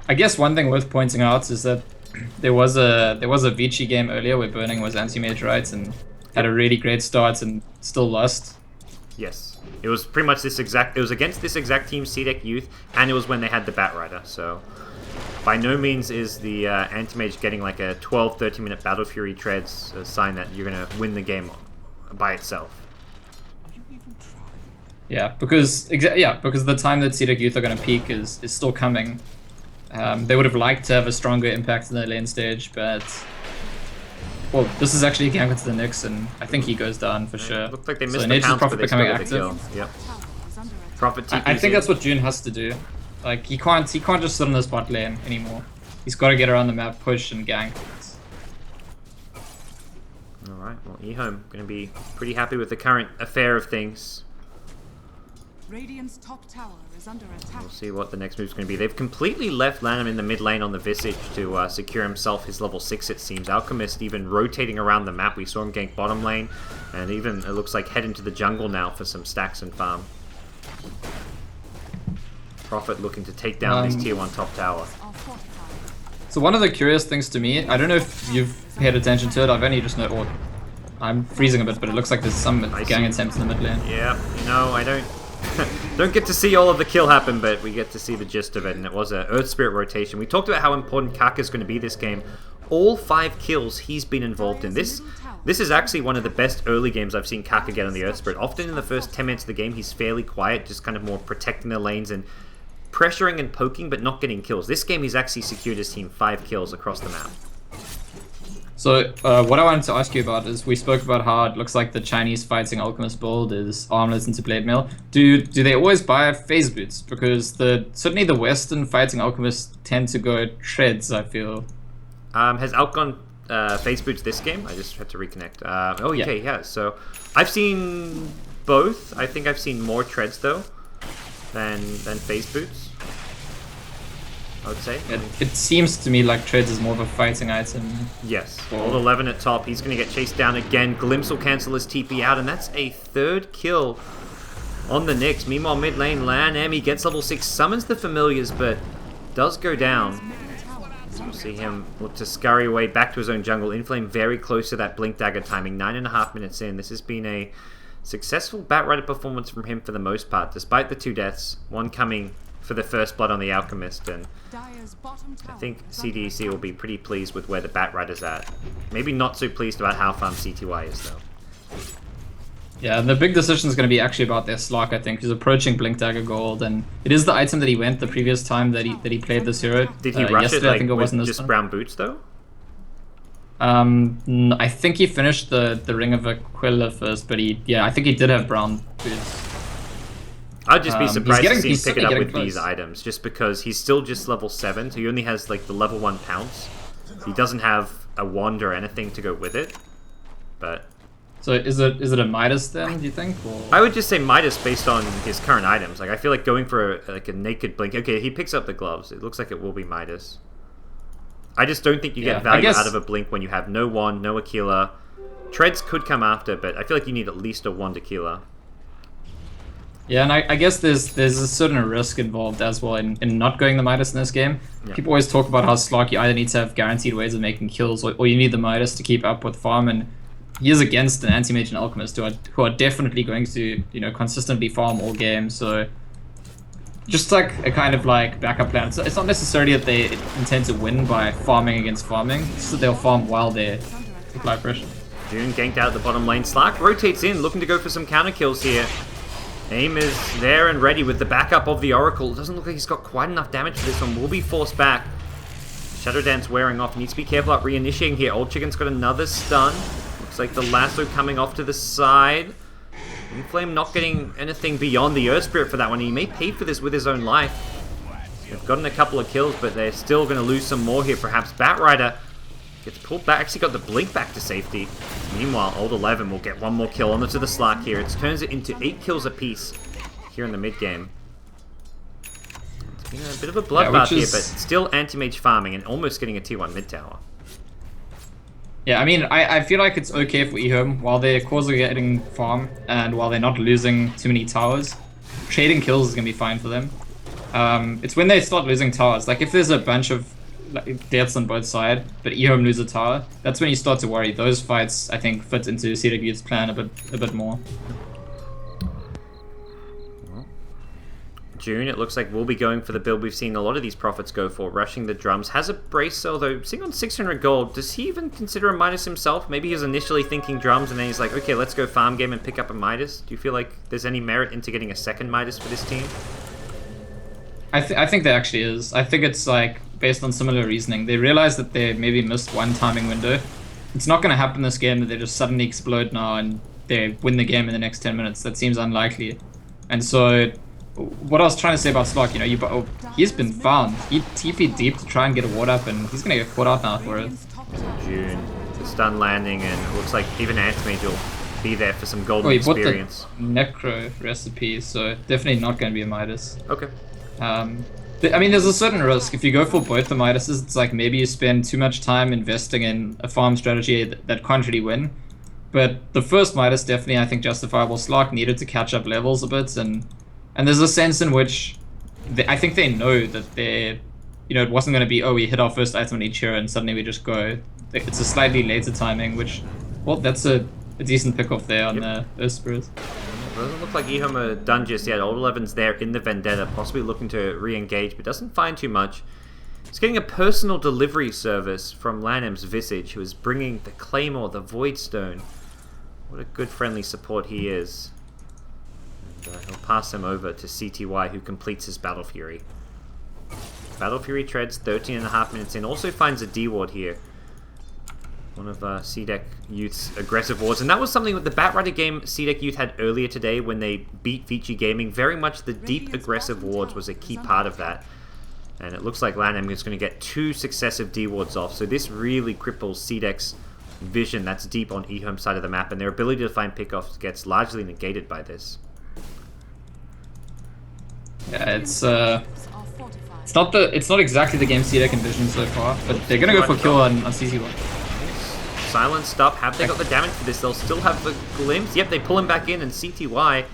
I guess one thing worth pointing out is that there was a Vici game earlier where Burning was anti-mage, right, and had a really great start and still lost. Yes. It was pretty much this exact... It was against this exact team, CDEC Youth, and it was when they had the Bat-Rider, so... By no means is the anti-mage getting like a 12-13 minute Battle Fury treads a sign that you're going to win the game by itself. Yeah, because the time that CDEC Youth are going to peak is still coming. They would have liked to have a stronger impact in the lane stage, but... Well, this is actually a gank into the Nyx, and I think he goes down for sure. Looks like they missed the pounce, but they still got the kill. Yep. Prophet TP's I think that's what June has to do. Like, he can't just sit in this bot lane anymore. He's got to get around the map, push, and gank. Alright, well, EHOME going to be pretty happy with the current affair of things. Radiant's top tower is under attack. We'll see what the next move is going to be. They've completely left Lanham in the mid lane on the Visage to secure himself his level 6, it seems. Alchemist even rotating around the map. We saw him gank bottom lane, and even, it looks like, head into the jungle now for some stacks and farm. Prophet looking to take down this tier 1 top tower. So one of the curious things to me, I don't know if you've paid attention to it, I've only just noticed, I'm freezing a bit, but it looks like there's some gang attempts in the mid lane. Yeah, you know, I don't get to see all of the kill happen, but we get to see the gist of it, and it was a Earth Spirit rotation. We talked about how important Kaka's going to be this game. All 5 kills he's been involved in. This is actually one of the best early games I've seen Kaka get on the Earth Spirit. Often in the first 10 minutes of the game, he's fairly quiet, just kind of more protecting the lanes and pressuring and poking, but not getting kills. This game, he's actually secured his team 5 kills across the map. So, what I wanted to ask you about is, we spoke about how it looks like the Chinese fighting Alchemist build is armless into blade mail. Do they always buy phase boots? Because certainly the Western fighting Alchemists tend to go treads, I feel. Has Alcon phase boots this game? I just had to reconnect. Oh, yeah, he has. So, I've seen both. I think I've seen more treads, though, than phase boots, I would say. It seems to me like treads is more of a fighting item. Yes. Old 11 at top. He's going to get chased down again. Glimpse will cancel his TP out, and that's a 3rd kill on the Nyx. Meanwhile, mid lane, Lan Em, he gets level 6, summons the familiars, but does go down. We'll see him look to scurry away back to his own jungle. Inflame very close to that Blink Dagger timing. 9.5 minutes in. This has been a successful Bat-Rider performance from him for the most part, despite the 2 deaths. One coming for the first blood on the Alchemist, and I think CDEC will be pretty pleased with where the Bat-Rider's at. Maybe not so pleased about how farm CTY is, though. Yeah, and the big decision is going to be actually about their Slark, I think. He's approaching Blink Dagger Gold, and it is the item that he went the previous time that he played this hero. Did he rush it, like, I think it wasn't with just brown boots, though? I think he finished the Ring of Aquila first, but I think he did have brown boots. I'd just be surprised to see him pick it up with close. these items, just because he's still just level 7, so he only has like the level 1 pounce. He doesn't have a wand or anything to go with it, but... So is it a Midas then, do you think? Or? I would just say Midas based on his current items. Like, I feel like going for a naked blink... Okay, he picks up the gloves. It looks like it will be Midas. I just don't think you get value out of a blink when you have no wand, no Aquila, Treads could come after, but I feel like you need at least a 1 tequila. Yeah, and I guess there's a certain risk involved as well in not going the Midas in this game. Yeah. People always talk about how Slark, you either need to have guaranteed ways of making kills, or you need the Midas to keep up with farm, and he is against an Anti-Mage and Alchemist who are definitely going to, you know, consistently farm all game, so just like a kind of like backup plan. It's not necessarily that they intend to win by farming against farming, it's just that they'll farm while they apply pressure. June ganked out the bottom lane. Slark rotates in, looking to go for some counter kills here. Aim is there and ready with the backup of the Oracle. It doesn't look like he's got quite enough damage for this one. Will be forced back. Shadow Dance wearing off. Needs to be careful about reinitiating here. Old Chicken's got another stun. Looks like the lasso coming off to the side. Inflame not getting anything beyond the Earth Spirit for that one. He may pay for this with his own life. They've gotten a couple of kills, but they're still going to lose some more here. Perhaps Batrider gets pulled back. Actually got the blink back to safety. Meanwhile, Old 11 will get one more kill onto the Slark here. It turns it into 8 kills apiece here in the mid game. It's been a bit of a bloodbath here, but still anti-mage farming and almost getting a T1 mid tower. Yeah, I mean, I feel like it's okay for EHOME while their cores are getting farm and while they're not losing too many towers. Trading kills is going to be fine for them. It's when they start losing towers. Like, if there's a bunch of deaths on both sides, but EHOME lose a tower, that's when you start to worry. Those fights, I think, fit into CDEC.Y's plan a bit more. June, it looks like we'll be going for the build we've seen a lot of these prophets go for, rushing the drums. Has a brace, although sitting on 600 gold. Does he even consider a Midas himself? Maybe he's initially thinking drums and then he's like, okay, let's go farm game and pick up a Midas. Do you feel like there's any merit into getting a second Midas for this team? I think there actually is. I think it's like based on similar reasoning. They realize that they maybe missed one timing window. It's not going to happen this game that they just suddenly explode now and they win the game in the next 10 minutes. That seems unlikely. And so what I was trying to say about Slark, you know, he's been found. He TP'd deep to try and get a ward up, and he's going to get caught out now for it. June, the stun landing, and it looks like even Antimage will be there for some golden experience. He bought the Necro recipe, so definitely not going to be a Midas. Okay. I mean, there's a certain risk. If you go for both the Midases, it's like maybe you spend too much time investing in a farm strategy that can't really win. But the first Midas, definitely, I think, justifiable. Slark needed to catch up levels a bit, and there's a sense in which I think they know that they're, you know, it wasn't going to be, oh, we hit our first item on each hero and suddenly we just go. It's a slightly later timing, which, well, that's a decent pick-off there on the Earth Spirit. Doesn't look like EHOME are done just yet. Old 11's there in the Vendetta, possibly looking to re-engage, but doesn't find too much. He's getting a personal delivery service from Lanham's Visage, who is bringing the Claymore, the Voidstone. What a good friendly support he is. And he'll pass him over to CDEC.Y, who completes his Battle Fury. Battle Fury treads 13.5 minutes in. Also finds a D-Ward here. One of CDEC.Youth's aggressive wards. And that was something with the Batrider game CDEC.Youth had earlier today when they beat Vici Gaming. Very much the deep aggressive wards was a key part of that. And it looks like Lanham is going to get 2 successive D-Wards off. So this really cripples CDEC's vision that's deep on EHOME's side of the map. And their ability to find pickoffs gets largely negated by this. Yeah, it's not exactly the game CDEC envisioned so far, but they're gonna go for kill on CC1. Silenced up. Have they got the damage for this? They'll still have the glimpse. Yep, they pull him back in, and CDEC.Y,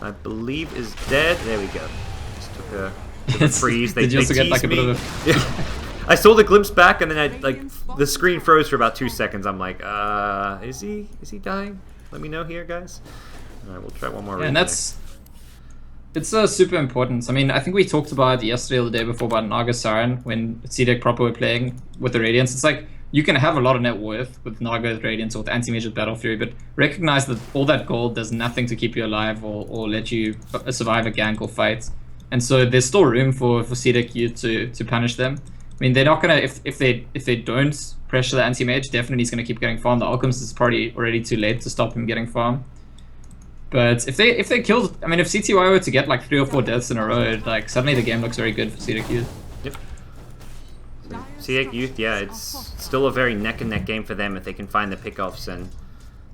I believe, is dead. There we go. Just took a freeze. Did you also get like a bit of a... Yeah. I saw the glimpse back, and then the screen froze for about 2 seconds. I'm like, is he dying? Let me know here, guys. All right, we'll try one more. Yeah, and it's super important. I mean, I think we talked about it yesterday or the day before about Naga Siren when CDEC proper were playing with the Radiance. It's like, you can have a lot of net worth with Naga with Radiance or with Anti-Mage with Battle Fury, but recognize that all that gold does nothing to keep you alive or let you survive a gank or fight. And so there's still room for CDEC to punish them. I mean, they're not gonna, if they don't pressure the Anti-Mage, definitely he's gonna keep getting farmed. The Alchemist is probably already too late to stop him getting farmed. But if they killed, I mean, if CDEC.Y were to get like 3 or 4 deaths in a row, like suddenly the game looks very good for CDEC.Youth. Yep. CDEC.Youth, yeah, it's still a very neck and neck game for them if they can find the pickoffs, and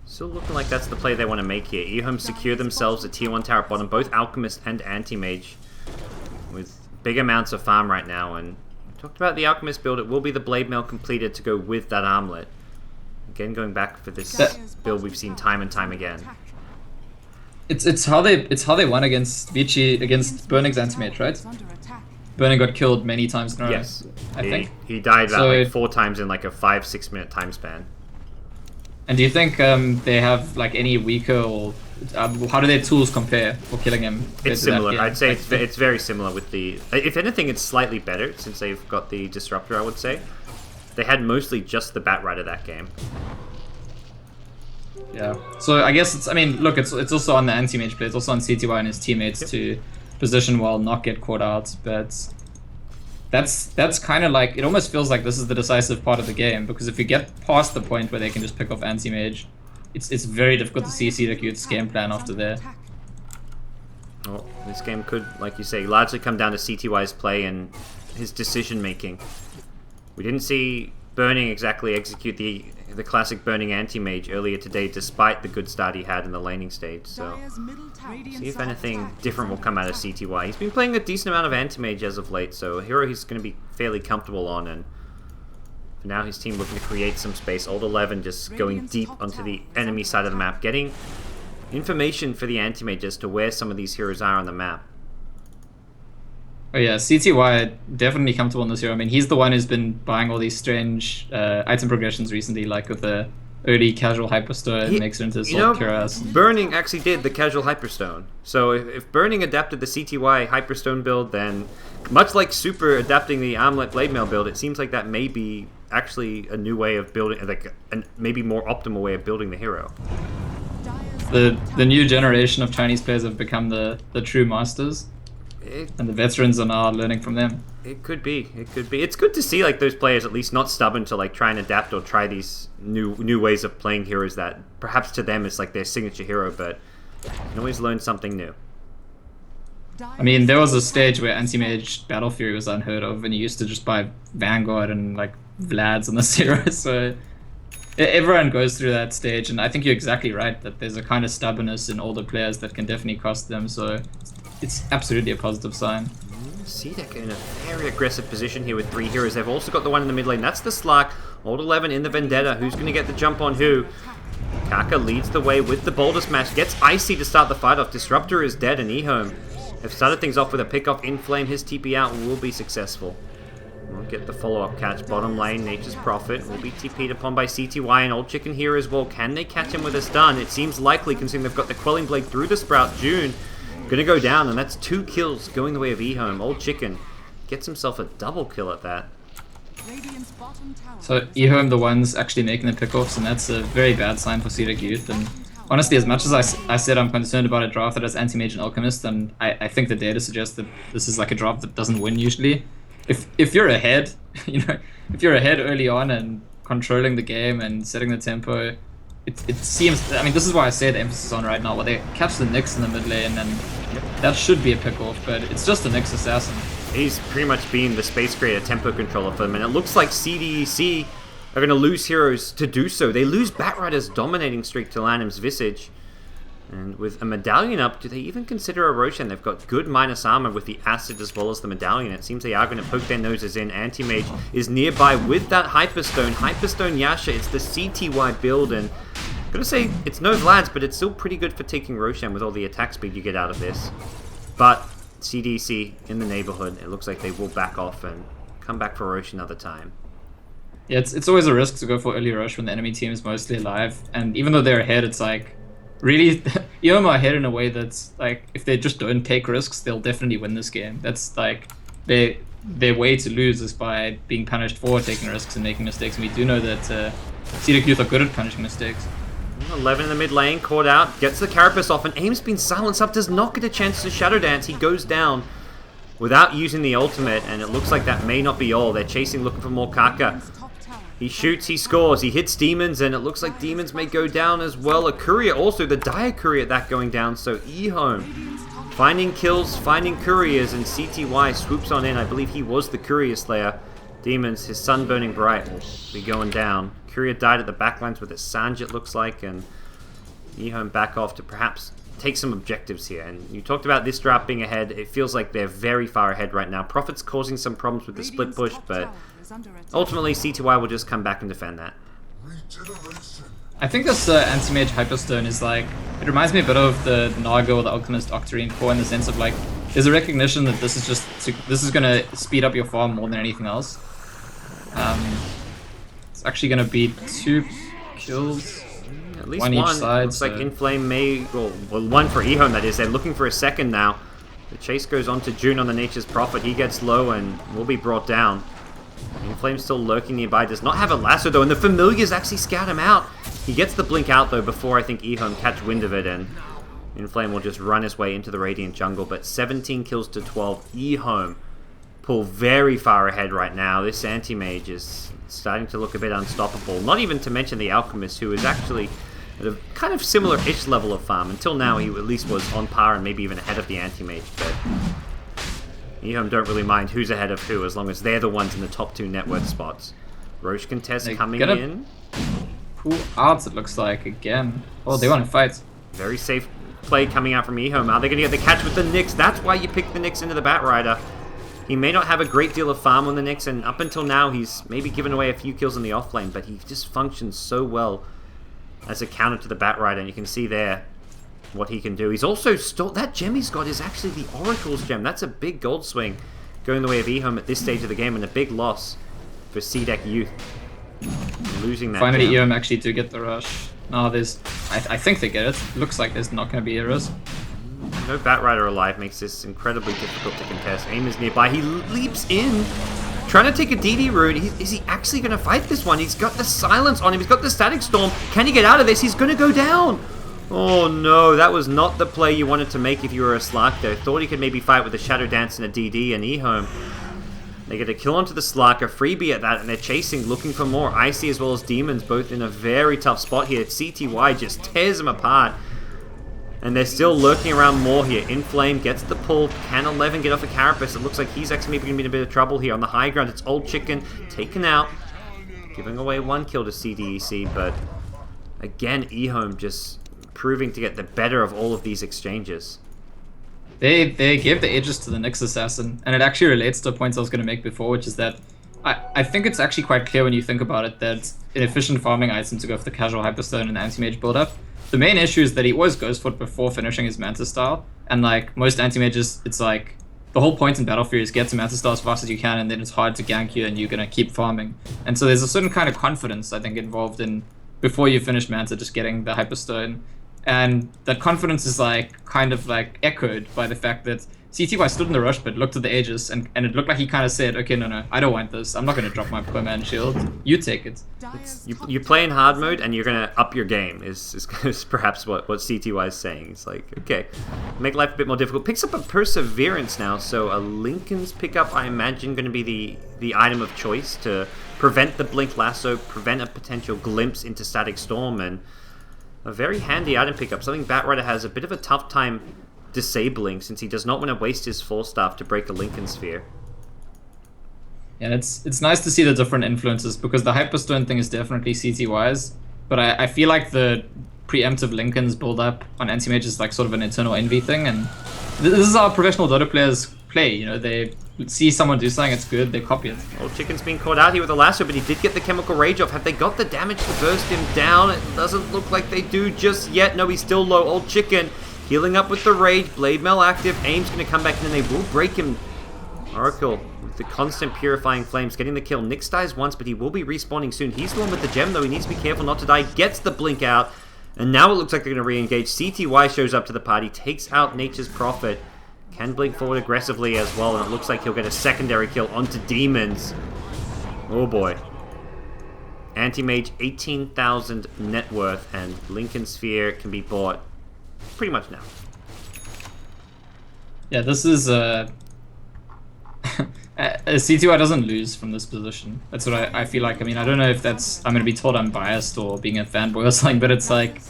still looking like that's the play they want to make here. EHOME secure themselves a tier 1 tower at bottom, both Alchemist and Anti-Mage, with big amounts of farm right now. And we talked about the Alchemist build. It will be the Blade Mail completed to go with that armlet. Again, going back for this Dire's build we've bottom seen tower time and is time under again. attack. It's how they won against Vici against Burning's anti-mage, right? Is under attack. Burning got killed many times in a row. Yes, I think. he died about So- like 4 times in like a 5-6 minute time span. And do you think they have like any weaker or how do their tools compare for killing him? compared It's to that similar. game? I'd say Like, it's very similar with the. If anything, it's slightly better since they've got the disruptor. I would say they had mostly just the Bat Rider that game. yeah. So I guess it's. I mean, look, it's also on the anti-mage play. It's also on CDEC.Y and his teammates to position well, not get caught out. But that's kind of like it. Almost feels like this is the decisive part of the game because if you get past the point where they can just pick off anti-mage, it's very difficult to see CDEC.Y's game plan after there. Well, this game could, like you say, largely come down to CDEC.Y's play and his decision making. We didn't see Burning exactly execute the classic Burning anti-mage earlier today, despite the good start he had in the laning stage. So, Dire's middle tower is see if under anything attack. different will come out of CDEC.Y. He's been playing a decent amount of anti-mage as of late, so a hero he's going to be fairly comfortable on. And for now, his team looking to create some space. Old 11 just going Radiant's deep top onto the tower is enemy under side of the attack. map, getting information for the anti-mage as to where some of these heroes are on the map. Oh yeah, CDEC.Y definitely comfortable in this hero. I mean, he's the one who's been buying all these strange item progressions recently, like with the early casual hyperstone He- makes it into you know, Assault Cuirass. Burning actually did the casual hyperstone. So if Burning adapted the CDEC.Y hyperstone build, then much like Super adapting the Armlet Blade Mail build, it seems like that may be actually a new way of building, like a maybe more optimal way of building the hero. Dire's The new generation of Chinese players have become the true masters, It, and the veterans are now learning from them. it could be. It could be. It's good to see like those players at least not stubborn to like try and adapt or try these new ways of playing heroes that perhaps to them is like their signature hero, but you can always learn something new. I mean, there was a stage where anti-mage Battle Fury was unheard of, and you used to just buy Vanguard and like Vlads on the hero. So everyone goes through that stage, and I think you're exactly right that there's a kind of stubbornness in older players that can definitely cost them. So it's absolutely a positive sign. CDEC in a very aggressive position here with 3 heroes. They've also got the one in the mid lane. That's the Slark. Old 11 in the Vendetta. Who's going to get the jump on who? Kaka leads the way with the Boulder Smash. Gets Icy to start the fight off. Disruptor is dead and EHOME have started things off with a pick off. Inflame, his TP out will be successful. We'll get the follow-up catch. Bottom lane, Nature's Prophet will be TP'd upon by CDEC.Y and Old Chicken here as well. Can they catch him with a stun? It seems likely considering they've got the Quelling Blade through the Sprout. June gonna go down, and that's 2 kills going the way of EHOME. Old Chicken gets himself a double kill at that. Radiant's bottom tower So is EHOME the ones actually making the pickoffs, and that's a very bad sign for CDEC Youth. And honestly, as much as I said I'm concerned about a draft that has anti-mage and alchemist, and I think the data suggests that this is like a draft that doesn't win usually. If you're ahead, if you're ahead early on and controlling the game and setting the tempo, it seems. I mean, this is why I say the emphasis on right now. Where they catch the Nyx in the mid lane, and that should be a pick off, but it's just a Nyx assassin. He's pretty much been the Space Creator tempo controller for them, and it looks like CDEC are going to lose heroes to do so. They lose Batrider's dominating streak to Lanham's Visage. And with a medallion up, do they even consider a Roshan? They've got good minus armor with the acid as well as the medallion. It seems they are going to poke their noses in. Anti-Mage is nearby with that Hyperstone. Hyperstone Yasha, it's the CDEC.Y build, and I'm going to say it's no Vlads, but it's still pretty good for taking Roshan with all the attack speed you get out of this. But CDEC in the neighborhood, it looks like they will back off and come back for Rosh another time. Yeah, it's always a risk to go for early rush when the enemy team is mostly alive, and even though they're ahead, it's like really EHOME are ahead in a way that's like if they just don't take risks, they'll definitely win this game. That's like their way to lose is by being punished for taking risks and making mistakes, and we do know that CDEC Youth are good at punishing mistakes. 11 in the mid lane, caught out, gets the Carapace off, and Aim's been silenced up, does not get a chance to Shadow Dance. He goes down without using the ultimate, and it looks like that may not be all. They're chasing, looking for more Kaka. Radiant's top tower. He shoots, he scores, he hits Demons, and it looks like Demons may go down as well. A Courier also, the Dire Courier, that going down, so EHOME Radiant's top finding kills, finding Couriers, and CDEC.Y swoops on in. I believe he was the Courier Slayer. Demons, his sun burning bright, will be going down. Courier died at the backlines with a Sanj, it looks like, and EHOME back off to perhaps take some objectives here. And you talked about this draft being ahead. It feels like they're very far ahead right now. Prophet's causing some problems with the split Radiant's push, top but tower is under attack. ultimately CDEC.Y will just come back and defend that. I think this anti-mage hyperstone is like, it reminds me a bit of the Naga or the Alchemist Octarine core in the sense of like, there's a recognition that this is just, this is gonna speed up your farm more than anything else. It's actually gonna be 2 kills. At least one each side. Looks like Inflame may, well, one for EHOME that is. They're looking for a second now. The chase goes on to June on the Nature's Prophet. He gets low and will be brought down. Inflame still lurking nearby. Does not have a lasso though, and the Familiars actually scout him out. He gets the blink out though before I think EHOME catch wind of it, and Inflame will just run his way into the Radiant jungle. But 17 kills to 12. EHOME pull very far ahead right now. This anti-mage is starting to look a bit unstoppable. Not even to mention the Alchemist, who is actually at a kind of similar-ish level of farm. Until now, he at least was on par and maybe even ahead of the anti-mage. But EHOME don't really mind who's ahead of who, as long as they're the ones in the top 2 net worth spots. Roche contest coming in. Pull out, it looks like, again. Oh, they want to fight. Very safe play coming out from EHOME. Are they going to get the catch with the Nyx? That's why you pick the Nyx into the Batrider. He may not have a great deal of farm on the Nyx, and up until now, he's maybe given away a few kills in the offlane, but he just functions so well as a counter to the Batrider, and you can see there what he can do. He's also that gem he's got is actually the Oracle's gem. That's a big gold swing going the way of EHOME at this stage of the game, and a big loss for CDEC.Y. Losing that Finally, gem. EHOME actually do get the rush. No, there's... I think they get it. Looks like there's not going to be a risk. No Batrider alive makes this incredibly difficult to contest. Aim is nearby. He leaps in, trying to take a DD rune. Is he actually going to fight this one? He's got the silence on him. He's got the static storm. Can he get out of this? He's going to go down. Oh no, that was not the play you wanted to make if you were a Slark there. Thought he could maybe fight with a Shadow Dance and a DD, and EHOME. They get a kill onto the Slark, a freebie at that, and they're chasing, looking for more. Icy as well as Demons, both in a very tough spot here. CDEC.Y just tears them apart. And they're still lurking around more here. Inflame gets the pull. Can 11 get off a Carapace? It looks like he's actually maybe going to be in a bit of trouble here. On the high ground, it's Old Chicken taken out. Giving away 1 kill to CDEC, but again, EHOME just proving to get the better of all of these exchanges. They gave the Aegis to the Nyx Assassin, and it actually relates to points I was going to make before, which is that I think it's actually quite clear when you think about it that an efficient farming item to go for the casual Hyperstone and anti-mage build-up. The main issue is that he always goes for it before finishing his Manta style, and like most anti-mages, it's like the whole point in Battle Fury is get to Manta style as fast as you can, and then it's hard to gank you and you're going to keep farming. And so there's a certain kind of confidence, I think, involved in before you finish Manta just getting the Hyperstone. And that confidence is like kind of like echoed by the fact that CDEC.Y stood in the rush but looked at the Aegis and it looked like he kind of said, okay, no, I don't want this. I'm not going to drop my poor man shield. You take it. You play in hard mode and you're going to up your game is perhaps what CDEC.Y is saying. It's like, okay, make life a bit more difficult. Picks up a Perseverance now, so a Lincoln's pickup, I imagine, going to be the item of choice to prevent the Blink Lasso, prevent a potential glimpse into Static Storm, and a very handy item pickup, something Batrider has a bit of a tough time disabling since he does not want to waste his Force Staff to break a Lincoln Sphere. Yeah, it's nice to see the different influences because the Hyperstone thing is definitely CDEC.Y's, but I feel like the preemptive Lincoln's build up on anti-mage is like sort of an eternal envy thing, and this is how professional Dota players play, you know, they see someone do something, it's good, they copy it. Old Chicken's being caught out here with a lasso, but he did get the Chemical Rage off. Have they got the damage to burst him down? It doesn't look like they do just yet. No, he's still low. Old Chicken healing up with the Rage. Blade Mail active. Aim's going to come back in and they will break him. Oracle with the constant Purifying Flames getting the kill. Nyx dies once, but he will be respawning soon. He's the one with the gem, though. He needs to be careful not to die. Gets the blink out. And now it looks like they're going to re-engage. CDEC.Y shows up to the party. Takes out Nature's Prophet. Can blink forward aggressively as well, and it looks like he'll get a secondary kill onto Demons. Oh boy. Anti-Mage, 18,000 net worth, and Lincoln Sphere can be bought pretty much now. Yeah, this is... CDEC.Y doesn't lose from this position. That's what I feel like. I mean, I don't know if that's... I'm going to be told I'm biased or being a fanboy or something, but it's like...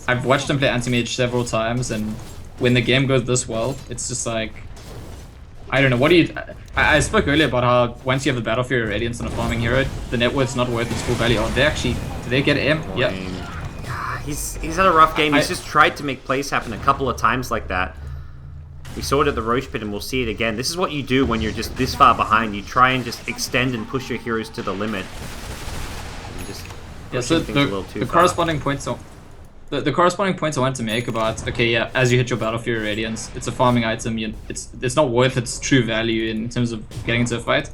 I've watched him play anti-mage several times, and when the game goes this well, it's just like... I don't know, what do you... I spoke earlier about how once you have the Battle Fury Radiance on a farming hero, the net worth's not worth its full value. Oh, they actually... Did they get M? Yep. Yeah, he's had a rough game. He's just tried to make plays happen a couple of times like that. We saw it at the Roche Pit and we'll see it again. This is what you do when you're just this far behind. You try and just extend and push your heroes to the limit. And just Yeah, so things a little too the far. corresponding points the corresponding points I want to make about, okay, yeah, as you hit your Battle Fury Radiance, it's a farming item. It's not worth its true value in terms of getting into a fight.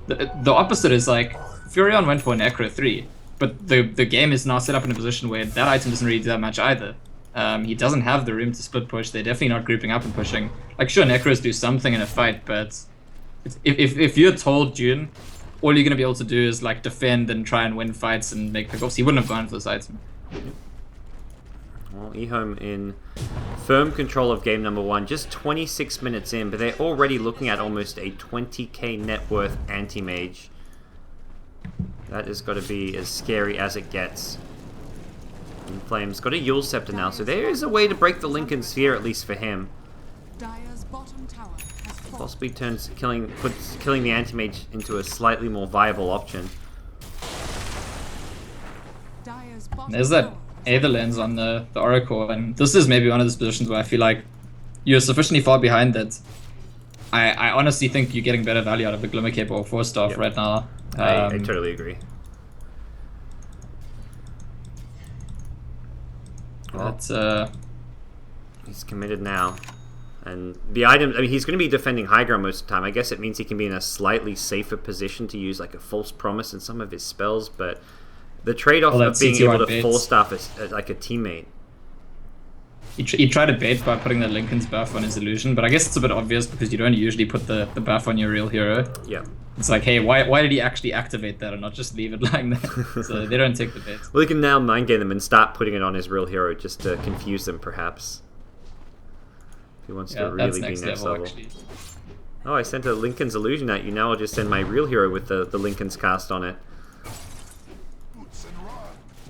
The opposite is like Furion went for Necro 3, but the game is now set up in a position where that item doesn't really do that much either. He doesn't have the room to split push. They're definitely not grouping up and pushing. Like, sure, Necros do something in a fight, but if you're told June, all you're gonna be able to do is like defend and try and win fights and make pickoffs, he wouldn't have gone for this item. Well, EHOME in firm control of game number 1, just 26 minutes in, but they're already looking at almost a 20k net worth anti-mage. That has got to be as scary as it gets. Inflame's got a Yule Scepter now, so there is a way to break the Lincoln Sphere, at least for him. Dire's bottom tower has fallen. Possibly puts killing the anti-mage into a slightly more viable option. Dire's bottom There's that tower Aether lens on the Oracle, and this is maybe one of those positions where I feel like you're sufficiently far behind that I honestly think you're getting better value out of the Glimmer Cape or 4-staff right now. I totally agree. But He's committed now. And the item, I mean, he's going to be defending high ground most of the time. I guess it means he can be in a slightly safer position to use like a False Promise in some of his spells, but the trade-off of being CDEC.Y able to baits. 4-staff is like a teammate. he tried to bait by putting the Lincoln's buff on his illusion, but I guess it's a bit obvious because you don't usually put the buff on your real hero. Yeah. It's like, hey, why did he actually activate that and not just leave it lying there? So they don't take the bait. Well, he can now mind game them and start putting it on his real hero just to confuse them, perhaps. If he wants to really be next level. Actually. Oh, I sent a Lincoln's illusion at you. Now I'll just send my real hero with the Lincoln's cast on it.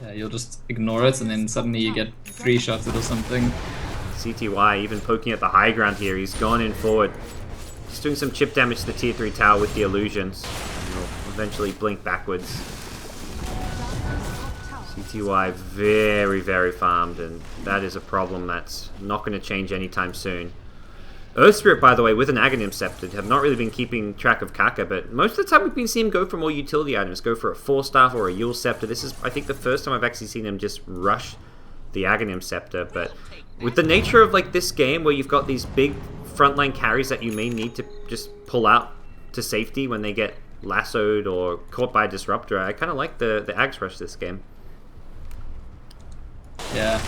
Yeah, you'll just ignore it and then suddenly you get 3 shots it or something. CDEC.Y even poking at the high ground here. He's gone in forward. Just doing some chip damage to the tier 3 tower with the illusions. And he'll eventually blink backwards. CDEC.Y very, very farmed, and that is a problem that's not going to change anytime soon. Earth Spirit, by the way, with an Aghanim Scepter, have not really been keeping track of Kaka, but most of the time we've been seeing him go for more utility items, go for a 4-staff or a Yule Scepter. This is, I think, the first time I've actually seen him just rush the Aghanim Scepter, but with the nature of like this game where you've got these big frontline carries that you may need to just pull out to safety when they get lassoed or caught by a Disruptor, I kind of like the Ags Rush this game. Yeah.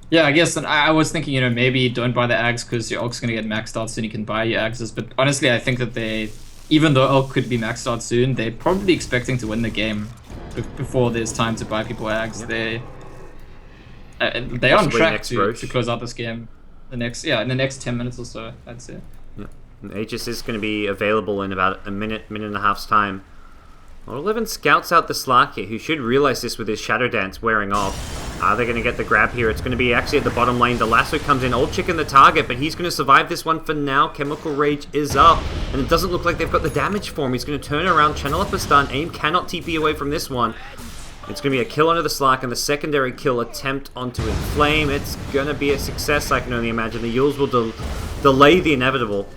Yeah, I guess, and I was thinking, you know, maybe don't buy the Ags because your Ulk's going to get maxed out soon, you can buy your Agses, but honestly I think that they, even though Ulk could be maxed out soon, they're probably expecting to win the game before there's time to buy people Ags. Yep. They're on track to close out this game in the next 10 minutes or so, I'd say. Yeah. And Aegis is going to be available in about a minute and a half's time. Well, 11 scouts out the Slark here, who should realize this with his Shadow Dance wearing off. Are they going to get the grab here? It's going to be actually at the bottom lane. The lasso comes in, Old Chicken the target, but he's going to survive this one for now. Chemical Rage is up, and it doesn't look like they've got the damage for him. He's going to turn around, channel up a stun. AIM cannot TP away from this one. It's going to be a kill onto the Slark, and the secondary kill attempt onto Inflame. It's going to be a success, I can only imagine. The Yules will delay the inevitable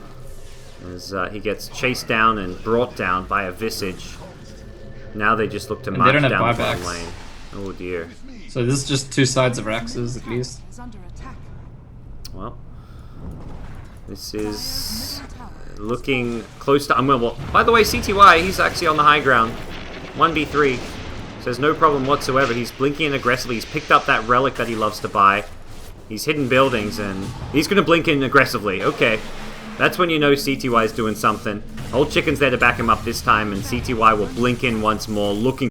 as he gets chased down and brought down by a Visage. Now they just look to march down the bottom lane. Oh dear. So this is just 2 sides of Raxes at least. Well, this is looking close to unwinnable. By the way, CDEC.Y, he's actually on the high ground. 1v3. So there's no problem whatsoever. He's blinking in aggressively. He's picked up that relic that he loves to buy. He's hidden buildings, and he's going to blink in aggressively. Okay. That's when you know CDEC.Y is doing something. Old Chicken's there to back him up this time, and CDEC.Y will blink in once more, looking